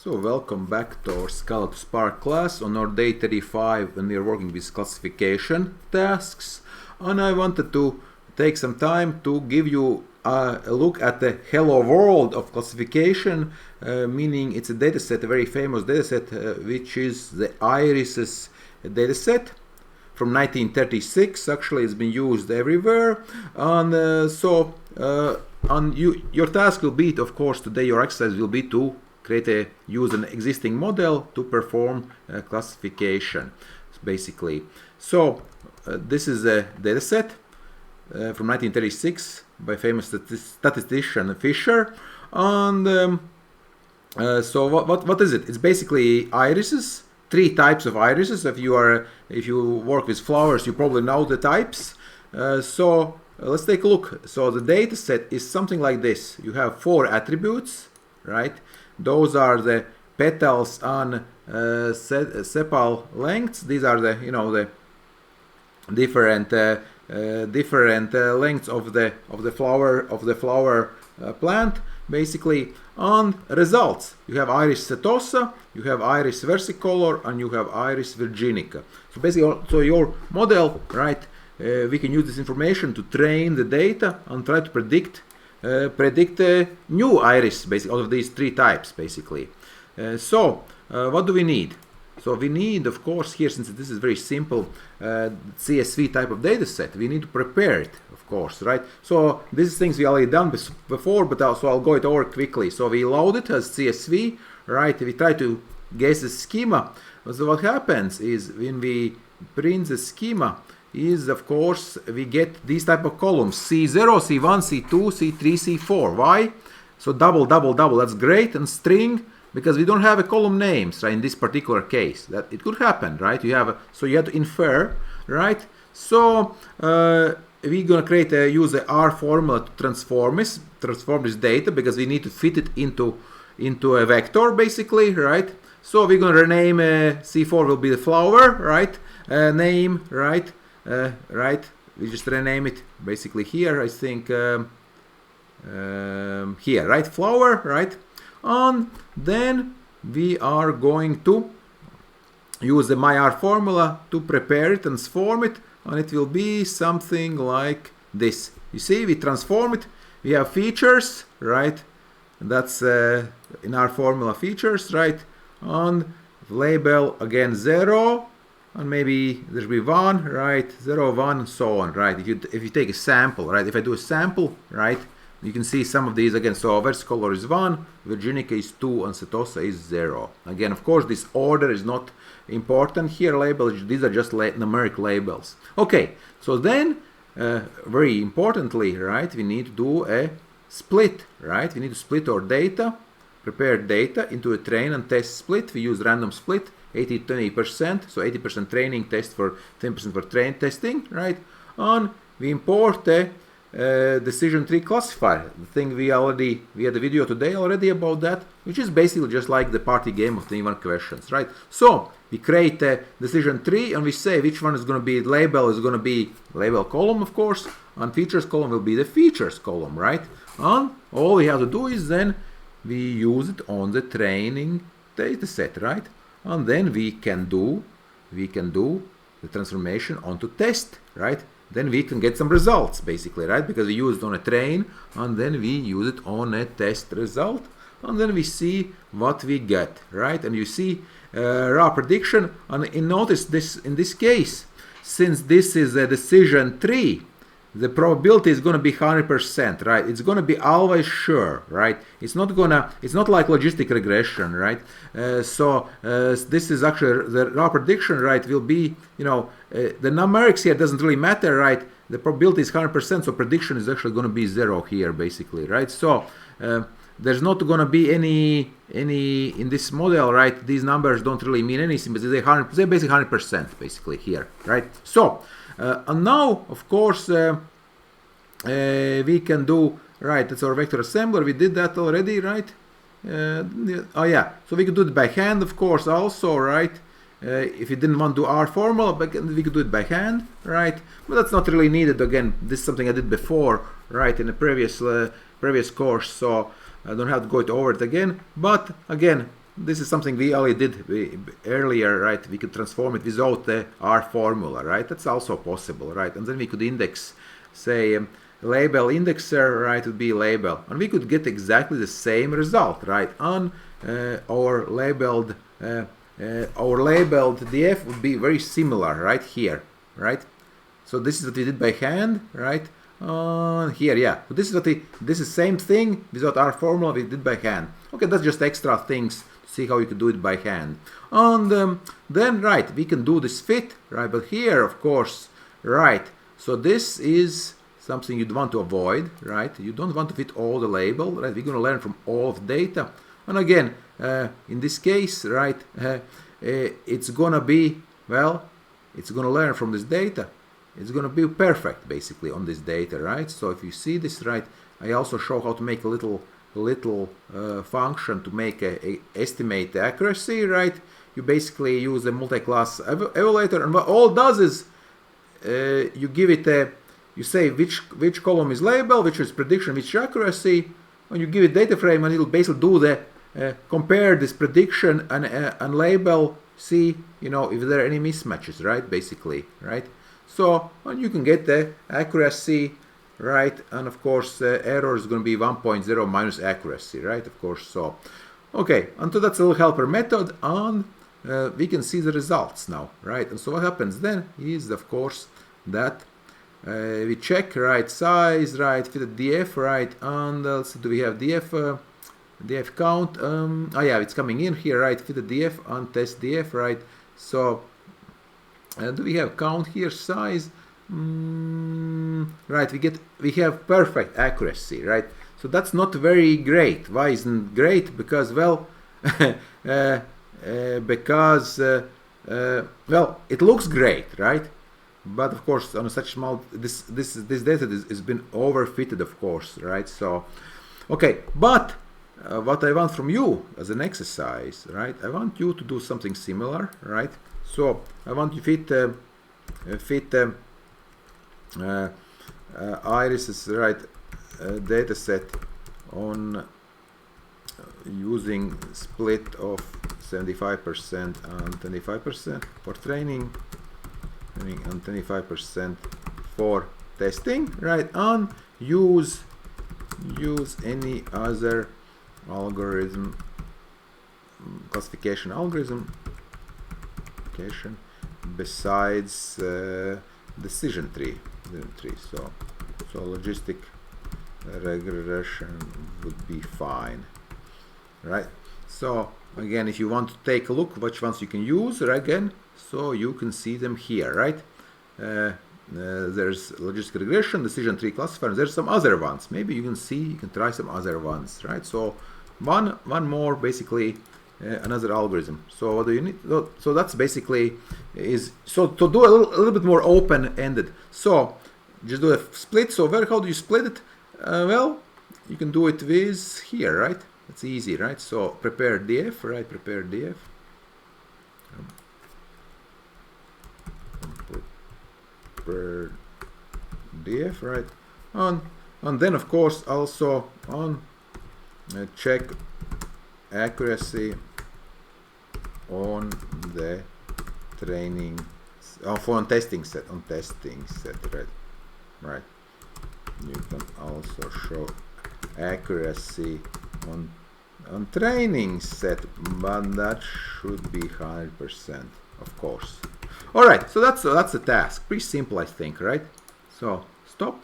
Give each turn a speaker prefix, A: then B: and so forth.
A: So welcome back to our Scala to Spark class on our day 35 when we are working with classification tasks. And I wanted to take some time to give you a look at the hello world of classification, meaning it's a dataset, a very famous dataset, which is the irises dataset from 1936. Actually, it's been used everywhere. And your task will be, of course, today your exercise will be to use an existing model to perform classification, basically. So this is a dataset from 1936 by famous statistician Fisher, and so what is it? It's basically irises, three types of irises. If you work with flowers, you probably know the types. So let's take a look. So the dataset is something like this. You have four attributes, right? Those are the petals and sepal lengths. These are the the different lengths of the flower plant, basically. On results, you have iris setosa, you have iris versicolor, and you have iris virginica. So basically, so your model, right? We can use this information to train the data and try to predict new iris, basically, out of these three types, basically. What do we need? So we need, of course, here, since this is very simple CSV type of data set, we need to prepare it, of course, right? So these things we already done before, but also I'll go it over quickly. So we load it as CSV, right? We try to guess the schema. So what happens is when we print the schema, is of course we get these type of columns: C0, C1, C2, C3, C4. Why? So double, that's great. And string, because we don't have a column names, right? In this particular case, that it could happen, right? You have to infer, right? So we're gonna use the R formula to transform this data, because we need to fit it into a vector, basically, right? So we're gonna rename C4 will be the flower, right? Name, right? Right, we just rename it basically here, I think, here, right, flower, right? And then we are going to use the myr formula to prepare it, transform it, and it will be something like this. You see, we transform it, we have features, right? That's in our formula features, right? And label again 0. And maybe there will be 1, right, 0, 1, and so on, right? If you take a sample, right, if I do a sample, right, you can see some of these again. So versicolor is 1, virginica is 2, and setosa is 0. Again, of course, this order is not important here. Labels, these are just numeric labels. Okay, so then, very importantly, right, we need to do a split, right? We need to split our data, prepared data, into a train and test split. We use random split. 80-20%, so 80% training test for 10% for train testing, right? And we import a decision tree classifier. The thing we had a video today already about that, which is basically just like the party game of 21 questions, right? So we create a decision tree and we say which one is going to be label column, of course, and features column will be the features column, right? And all we have to do is then we use it on the training data set, right? And then we can do the transformation onto test, right? Then we can get some results, basically, right? Because we use it on a train, and then we use it on a test result, and then we see what we get, right? And you see raw prediction, and notice this in this case, since this is a decision tree, the probability is going to be 100%, right? It's going to be always sure, right? It's not like logistic regression, right? This is actually the raw prediction, right? Will be, the numerics here doesn't really matter, right? The probability is 100%, so prediction is actually going to be 0 here, basically, right? So there's not going to be any in this model, right? These numbers don't really mean anything, but they're basically 100%, basically here, right? So. And now, of course, we can do, right, that's our vector assembler. We did that already, right? Oh yeah, so we could do it by hand, of course, also, right? If you didn't want to do R formula, but we could do it by hand, right? But that's not really needed. Again, this is something I did before, right, in a previous course, so I don't have to go over it again. But again, this is something we already did earlier, right? We could transform it without the R formula, right? That's also possible, right? And then we could index, say, label indexer, right, would be label, and we could get exactly the same result, right? On our labeled df would be very similar, right here, right? So this is what we did by hand, right? Here, yeah. So this is same thing without our formula we did by hand. Okay, that's just extra things to see how you could do it by hand. And then, right, we can do this fit, right? But here, of course, right. So this is something you'd want to avoid, right? You don't want to fit all the label, right? We're going to learn from all of the data. And again, in this case, right, it's going to be, well, it's going to learn from this data. It's going to be perfect, basically, on this data, right? So if you see this, right, I also show how to make a little function to make estimate the accuracy, right? You basically use a multi-class evaluator, and what all it does is you give it a, you say which column is label, which is prediction, which accuracy, and you give it data frame, and it'll basically do the compare this prediction and label, see, you know, if there are any mismatches, right? Basically, right? So, and you can get the accuracy, right? And of course, error is going to be 1.0 minus accuracy, right? Of course. So, okay, and so that's a little helper method, and we can see the results now, right? And so what happens then is, of course, that we check, right, size, right, fit the df, right, and also do we have df count? Oh yeah, it's coming in here, right? Fit the df and test df, right? So do we have count here, size? Right, we have perfect accuracy, right? So that's not very great. Why isn't it great? Because, well, well, it looks great, right? But of course, on such small, this data has been overfitted, of course, right? So, okay, but what I want from you as an exercise, right? I want you to do something similar, right? So I want you to fit Iris's, right, data set on using split of 75% and 25% for training and 25% for testing, right? And use any other algorithm, classification algorithm besides decision tree. So logistic regression would be fine, right? So again, if you want to take a look which ones you can use, right, again, so you can see them here, right? There's logistic regression, decision tree classifier, and there's some other ones. Maybe you can try some other ones, right? So one more, basically, another algorithm. So what do you need? So that's basically so to do a little bit more open-ended. So just do a split. So how do you split it? Well, you can do it with here, right? It's easy, right? So prepare df, right? Prepare df. Prepare df, right? And then of course also on check accuracy on the training on testing set, right? You can also show accuracy on training set, but that should be 100%, of course. All right, so that's the task. Pretty simple, I think, right? So stop.